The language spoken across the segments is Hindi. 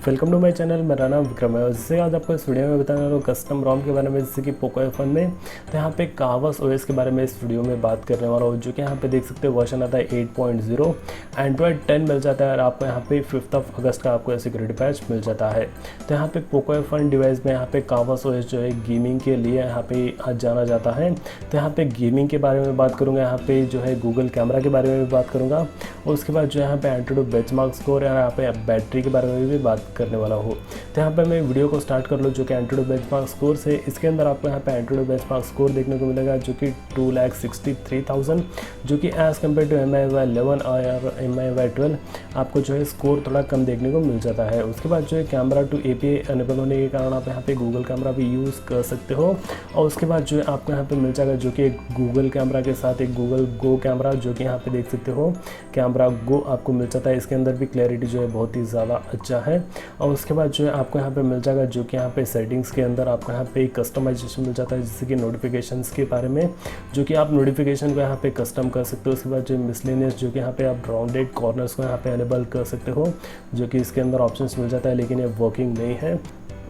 Welcome to my channel. मेरा नाम विक्रम है। जैसे आज आपको इस वीडियो में बताने वाला हूँ कस्टम रोम के बारे में, जैसे कि पोको F1 में। तो यहाँ पे Corvus OS के बारे में इस वीडियो में बात करने वाला हूँ, जो कि यहाँ पे देख सकते हो वर्जन आता है 8.0। एंड्रॉयड 10 मिल जाता है और आपको यहाँ पे 5 अगस्त का आपको सिक्योरिटी पैच मिल जाता है। तो यहाँ पे पोको F1 डिवाइस में यहाँ पे Corvus OS जो है गेमिंग के लिए यहाँ पे जाना जाता है। तो यहाँ पे गेमिंग के बारे में बात करूँगा, यहाँ पे जो है गूगल कैमरा के बारे में भी बात करूँगा, और उसके बाद जो यहाँ पे एंटूटू बेंचमार्क स्कोर और यहाँ पे बैटरी के बारे में भी बात करने वाला हूँ। तो यहाँ पे मैं वीडियो को स्टार्ट कर लूँ, जो कि एंटूटू बेंचमार्क स्कोर से। इसके अंदर आपको यहाँ पे एंटूटू बेंचमार्क स्कोर देखने को मिलेगा, जो कि 2,63,000, जो कि एज़ कम्पेयर टू MIUI 11 और MIUI 12 आपको जो है स्कोर थोड़ा कम देखने को मिल जाता है। उसके बाद जो है कैमरा टू API अनेबल होने के कारण आप यहाँ पे गूगल कैमरा भी यूज़ कर सकते हो। और उसके बाद जो है आपको यहाँ पे मिल जाएगा, जो कि गूगल कैमरा के साथ एक गूगल गो कैमरा, जो कि यहाँ पे देख सकते हो कैमरा गो आपको मिल जाता है। इसके अंदर भी क्लैरिटी जो है बहुत ही ज़्यादा अच्छा है। और उसके बाद जो है आपको यहाँ पे मिल जाएगा, जो कि यहाँ पे सेटिंग्स के अंदर आपको यहाँ पे कस्टमाइजेशन मिल जाता है, जैसे कि नोटिफिकेशंस के बारे में, जो कि आप नोटिफिकेशन को यहाँ पे कस्टम कर सकते हो। उसके बाद जो मिसलेनियस, जो कि यहाँ पे आप राउंडेड कॉर्नर्स को यहाँ पे अनेबल कर सकते हो, जो कि इसके अंदर ऑप्शंस मिल जाता है, लेकिन ये वर्किंग नहीं है।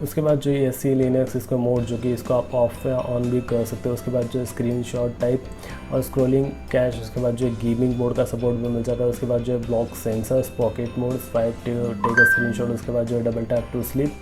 उसके बाद जो ये SC लिनक्स इसका मोड, जो कि इसको आप ऑफ या ऑन भी कर सकते हो। उसके बाद जो स्क्रीनशॉट टाइप और स्क्रॉलिंग कैश, उसके बाद जो गेमिंग मोड का सपोर्ट भी मिल जाता है। उसके बाद जो है block sensors, pocket mode, swipe take a screenshot, उसके बाद जो है डबल टैप टू स्लीप,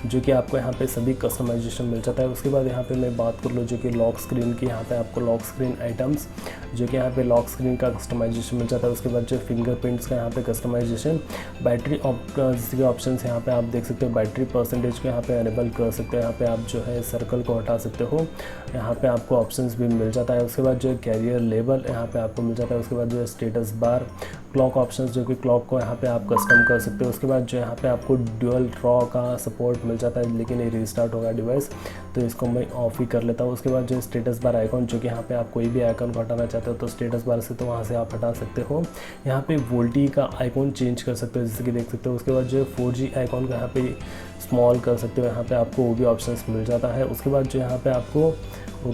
जो कि आपको यहाँ पे सभी कस्टमाइजेशन मिल जाता है। उसके बाद यहाँ पे मैं बात कर लूँ, जो कि लॉक स्क्रीन की, यहाँ पे आपको लॉक स्क्रीन आइटम्स, जो कि यहाँ पे लॉक स्क्रीन का कस्टमाइजेशन मिल जाता है। उसके बाद जो फिंगरप्रिंट्स का यहाँ पे कस्टमाइजेशन, बैटरी ऑप्शंस यहाँ पे आप देख सकते हो, बैटरी परसेंटेज को यहाँ पे अनेबल कर सकते हो। यहाँ पे आप जो है सर्कल को हटा सकते हो, यहाँ पे आपको ऑप्शंस भी मिल जाता है। उसके बाद जो है कैरियर लेबल यहाँ पे आपको मिल जाता है। उसके बाद जो है स्टेटस बार, क्लॉक ऑप्शंस, जो कि क्लॉक को यहाँ पे आप कस्टम कर सकते हो। उसके बाद जो यहाँ पे आपको ड्यूअल रॉ का सपोर्ट मिल जाता है, लेकिन ये रीस्टार्ट होगा डिवाइस, तो इसको मैं ऑफ ही कर लेता हूँ। उसके बाद जो है स्टेटस बार आइकॉन, जो कि यहाँ पे आप कोई भी आइकॉन को हटाना चाहते हो तो स्टेटस बार से तो वहाँ से आप हटा सकते हो। यहाँ पे वोल्टी का आइकॉन चेंज कर सकते हो, जैसे कि देख सकते हो। उसके बाद जो है 4G आइकॉन का यहाँ पे स्मॉल कर सकते हो, यहाँ पे आपको वो भी ऑप्शंस मिल जाता है। उसके बाद जो यहाँ पे आपको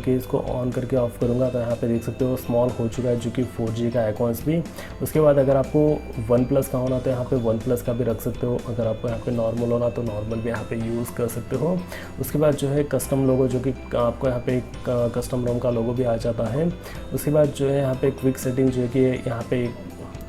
इसको ऑन करके ऑफ करूँगा तो यहाँ पे देख सकते हो स्मॉल हो चुका है, जो कि 4G का आइकॉन्स भी। उसके बाद अगर आपको OnePlus का होना तो यहाँ पे OnePlus का भी रख सकते हो। अगर आपको यहाँ पे नॉर्मल होना तो नॉर्मल भी यहाँ पे यूज़ कर सकते हो। उसके बाद जो है कस्टम लोगो, जो कि आपको यहाँ पे कस्टम रोम का लोगो भी आ जाता है। उसके बाद जो है यहाँ पे क्विक सेटिंग, जो कि यहाँ पे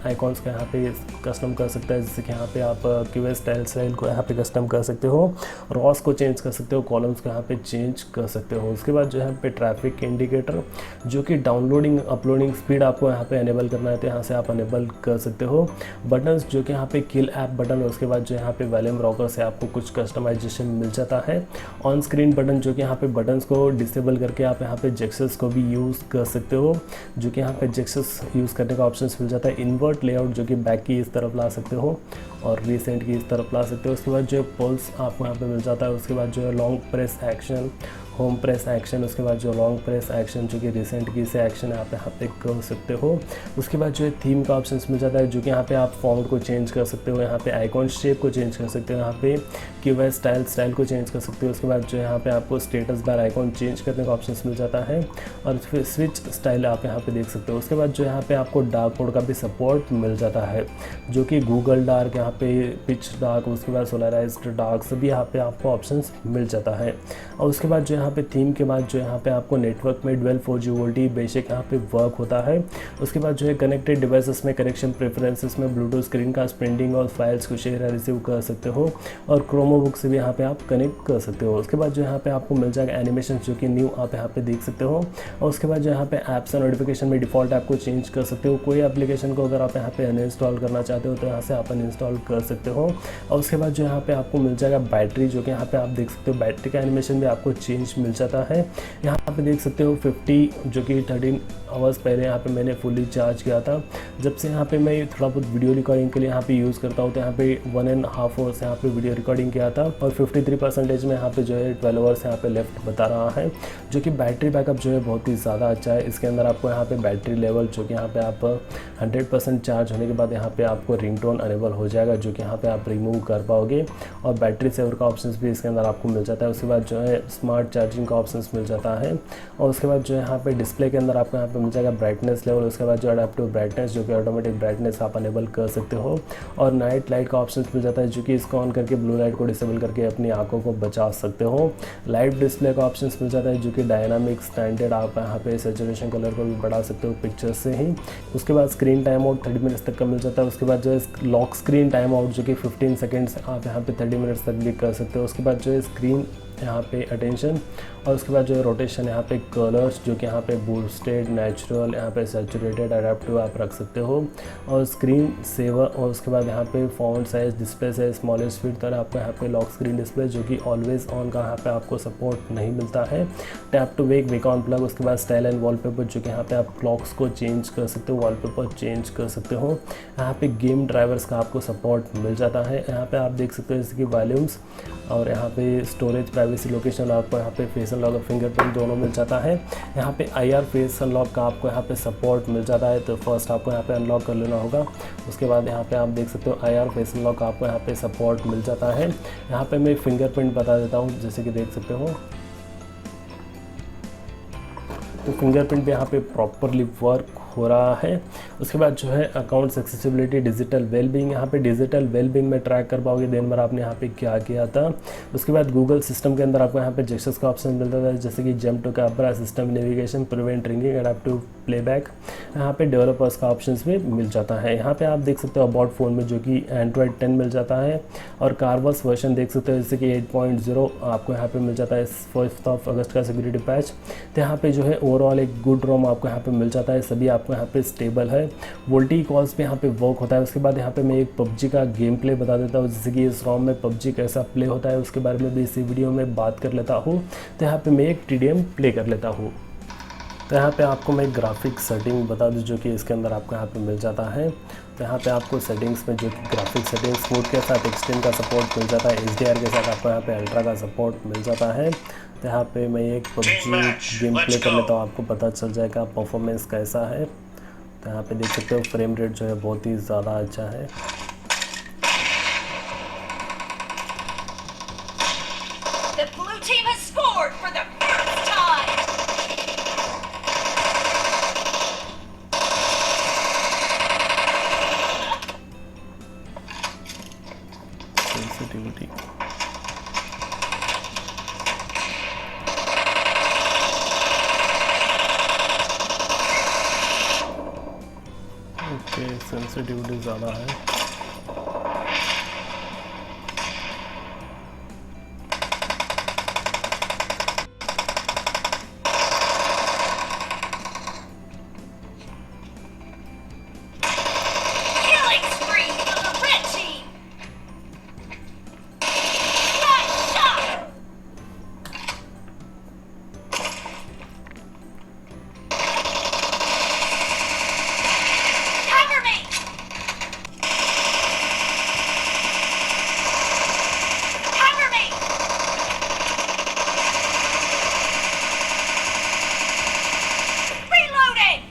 आइकॉन्स का यहाँ पे कस्टम कर सकता है, जैसे कि यहाँ पे आप QS स्टाइल को यहाँ पे कस्टम कर सकते हो, रॉस को चेंज कर सकते हो, कॉलम्स को यहाँ पे चेंज कर सकते हो। उसके बाद जो है यहाँ पे ट्रैफिक इंडिकेटर, जो कि डाउनलोडिंग अपलोडिंग स्पीड आपको यहाँ पे अनेबल करना है तो यहाँ से आप अनेबल कर सकते हो। बटन्स, जो कि यहाँ पे किल ऐप बटन है। उसके बाद जो यहाँ पे वॉल्यूम रॉकर से आपको कुछ कस्टमाइजेशन मिल जाता है। ऑन स्क्रीन बटन, जो कि यहाँ पे बटन्स को डिसेबल करके आप यहाँ पे जेक्सेस को भी यूज़ कर सकते हो, जो कि यहाँ पे जेक्सेस यूज़ करने का ऑप्शन मिल जाता है। इन्वर्ट लेआउट, जो कि बैक की इस तरफ ला सकते हो और रिसेंट की इस तरफ ला सकते हो। उसके बाद जो है पल्स आपको यहाँ पे मिल जाता है। उसके बाद जो है long press action, home press action, उसके बाद जो लॉन्ग प्रेस एक्शन, जो कि रिसेंट की से एक्शन आप यहाँ पे कर सकते हो। उसके बाद जो है थीम का ऑप्शन मिल जाता है, जो कि यहाँ पे आप फॉन्ट को चेंज कर सकते हो, यहाँ पे आइकॉन शेप को चेंज कर सकते हो, यहाँ पे QS स्टाइल को चेंज कर सकते हो। उसके बाद जो है यहाँ पे आपको स्टेटस बार आइकॉन चेंज करने का ऑप्शन मिल जाता है, और फिर स्विच स्टाइल आप यहाँ पे देख सकते हो। उसके बाद जो यहाँ पे आपको डार्क मोड का भी सपोर्ट मिल जाता है, जो कि गूगल डार्क, यहाँ पे पिच डार्क, उसके बाद सोलराइज्ड डार्क, सभी यहाँ पे आपको ऑप्शन मिल जाता है। और उसके बाद जो यहाँ पे थीम के बाद जो यहाँ पे आपको नेटवर्क में 12 4G वोल्टी बेसिक यहाँ पे वर्क होता है। उसके बाद जो है कनेक्टेड डिवाइसेस में कनेक्शन प्रेफरेंसेस में ब्लूटूथ स्क्रीन का प्रिंटिंग और फाइल्स को शेयर या रिसीव कर सकते हो, और क्रोमो बुक से भी यहाँ पे आप कनेक्ट कर सकते हो। उसके बाद जो यहाँ पे आपको मिल जाएगा एनिमेशन, जो कि न्यू आप यहाँ पे देख सकते हो। और उसके बाद जो यहाँ पे ऐप्स और नोटिफिकेशन में डिफ़ॉल्ट ऐप को चेंज कर सकते हो। कोई एप्लीकेशन को अगर आप यहाँ पे अनइंस्टॉल करना चाहते हो तो यहाँ से आप अनइंस्टॉल कर सकते हो। और उसके बाद जो यहाँ पे आपको मिल जाएगा बैटरी, जो कि यहाँ पे आप देख सकते हो बैटरी का एनिमेशन भी आपको चेंज मिल जाता है। यहाँ पे देख सकते हो 50, जो कि 13 आवर्स पहले यहाँ पे मैंने फुली चार्ज किया था। जब से यहाँ पे मैं थोड़ा बहुत वीडियो रिकॉर्डिंग के लिए यहाँ पे यूज़ करता हूँ, तो यहाँ पे 1.5 आवर्स यहाँ पे वीडियो रिकॉर्डिंग किया था, और 53% में यहाँ पे जो है 12 आवर्स यहाँ पे लेफ्ट बता रहा है, जो कि बैटरी बैकअप जो है बहुत ही ज़्यादा अच्छा है। इसके अंदर आपको यहाँ पे बैटरी लेवल, जो कि यहाँ पे आप 100% चार्ज होने के बाद यहाँ पे आपको रिंगटोन अनेबल हो जाएगा, जो कि यहाँ पे आप रिमूव कर पाओगे, और बैटरी सेवर का ऑप्शन भी इसके अंदर आपको मिल जाता है। उसके बाद जो है स्मार्ट चार्जिंग का ऑप्शन मिल जाता है। और उसके बाद जो है यहाँ पे डिस्प्ले के अंदर आपको यहाँ पे मिल जाएगा ब्राइटनेस लेवल, उसके बाद जो अडेप्टिव ब्राइटनेस जो कि ऑटोमेटिक ब्राइटनेस आप अनेबल कर सकते हो। और नाइट लाइट का ऑप्शन मिल जाता है जो कि इसको ऑन करके ब्लू लाइट को डिसेबल करके अपनी आंखों को बचा सकते हो। लाइव डिस्प्ले का ऑप्शन मिल जाता है जो कि डायनामिक स्टैंडर्ड, आप यहाँ पे सैचुरेशन कलर को भी बढ़ा सकते हो पिक्चर से ही। उसके बाद स्क्रीन टाइम आउट 30 मिनट्स तक का मिल जाता है। उसके बाद जो है लॉक स्क्रीन टाइम आउट जो कि 15 सेकेंड्स आप यहाँ पे 30 मिनट्स तक भी कर सकते हो। उसके बाद जो है स्क्रीन यहाँ पे अटेंशन, और उसके बाद जो है रोटेशन, यहाँ पे कलर्स जो कि यहाँ पे बूस्टेड, नेचुरल, यहाँ पे सैचुरेटेड, अडेप्टिव आप रख सकते हो। और स्क्रीन सेवर, और उसके बाद यहाँ पे font size, display size, smallest fit तरह आपको यहाँ पे लॉक स्क्रीन डिस्प्ले जो कि ऑलवेज ऑन का यहाँ पे आपको सपोर्ट नहीं मिलता है। Tap to wake wake on plug, उसके बाद स्टाइल एंड वॉलपेपर जो कि यहाँ पे आप क्लॉक्स को चेंज कर सकते हो, वॉलपेपर चेंज कर सकते हो। यहाँ पे गेम ड्राइवर्स का आपको सपोर्ट मिल जाता है। यहाँ पे आप देख सकते हो इसकी वॉल्यूम्स, और यहाँ पे स्टोरेज, प्राइवेसी, लोकेशन, आपको यहाँ पे फेस अनलॉक और फिंगरप्रिंट दोनों मिल जाता है। यहाँ पे IR फेस अनलॉक का आपको यहाँ पे सपोर्ट मिल जाता है। तो फर्स्ट आपको यहाँ पे अनलॉक कर लेना होगा। उसके बाद यहाँ पे आप देख सकते हो IR फेस अनलॉक का आपको यहाँ पे सपोर्ट मिल जाता है। यहाँ पे मैं फिंगरप्रिंट बता देता हूँ, जैसे कि देख सकते हो तो फिंगरप्रिंट भी यहाँ पे प्रॉपरली वर्क हो रहा है। उसके बाद जो है अकाउंट्स एक्सेसिबिलिटी, डिजिटल वेलबींग, यहाँ पे डिजिटल वेलबींग में ट्रैक कर पाओगे दिन भर आपने यहाँ पे क्या किया था। उसके बाद गूगल सिस्टम के अंदर आपको यहाँ पे जेस्चर्स का ऑप्शन मिलता है जैसे कि jump to camera, system navigation, prevent ringing, adaptive playback. यहाँ पे डेवलपर्स का ऑप्शन भी मिल जाता है। यहाँ पे आप देख सकते हो अबाउट फ़ोन में जो कि एंड्रॉयड 10 मिल जाता है, और कार्वस वर्जन देख सकते हो जैसे कि 8.0 आपको यहाँ पे मिल जाता है 1 अगस्त का सिक्योरिटी पैच। तो यहाँ पे जो है ओवरऑल एक गुड रोम आपको यहाँ पे मिल जाता है, सभी आपको यहाँ पे स्टेबल है। वोल्टी कॉल्स पे यहाँ पे वर्क होता है। उसके बाद यहाँ पे मैं एक PUBG का गेम प्ले बता देता हूँ, जैसे कि इस रोम में PUBG कैसा प्ले होता है उसके बारे में भी इसी वीडियो में बात कर लेता हूँ। तो यहाँ पे मैं एक TDM प्ले कर लेता हूँ। तो यहाँ पे आपको मैं ग्राफिक सेटिंग बता दूँ जो कि इसके अंदर आपको यहाँ पे मिल जाता है। तो यहाँ पे आपको सेटिंग्स में जो कि ग्राफिक सेटिंग्स मोड के साथ एक्सटेंड का सपोर्ट मिल जाता है, HDR के साथ आपको यहाँ पे अल्ट्रा का सपोर्ट मिल जाता है। तो यहाँ पे मैं एक PUBG गेम प्ले कर लेता हूँ, आपको पता चल जाएगा परफॉर्मेंस कैसा है। तो यहाँ पे देख सकते हो फ्रेम रेट जो है बहुत ही ज़्यादा अच्छा है। The blue team has scored for the first time. Sensitivity, okay, sensitivity ज़्यादा है। Killing spree for the red team. Nice shot. Cover me. Cover me. Reloading.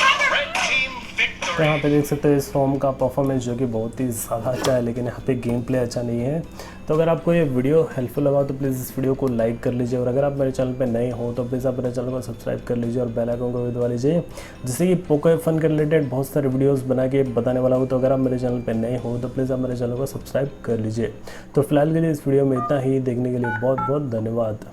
Cover me. Red team victory. तो यहाँ पे देख सकते हो इस रोम का परफॉर्मेंस जो कि बहुत ही ज़्यादा अच्छा है, लेकिन यहाँ पे गेम प्ले अच्छा नहीं है। तो अगर आपको ये वीडियो हेल्पफुल लगा तो प्लीज़ इस वीडियो को लाइक कर लीजिए, और अगर आप मेरे चैनल पे नए हो तो प्लीज़ आप मेरे चैनल को सब्सक्राइब कर लीजिए और बेल आइकन को भी दबा लीजिए, जिससे कि पोको फ़न के रिलेटेड बहुत सारे वीडियोज़ बना के बताने वाला हूँ। तो अगर आप मेरे चैनल पर नए हो तो प्लीज़ आप मेरे चैनल को सब्सक्राइब कर लीजिए। तो फिलहाल के लिए इस वीडियो में इतना ही, देखने के लिए बहुत बहुत धन्यवाद।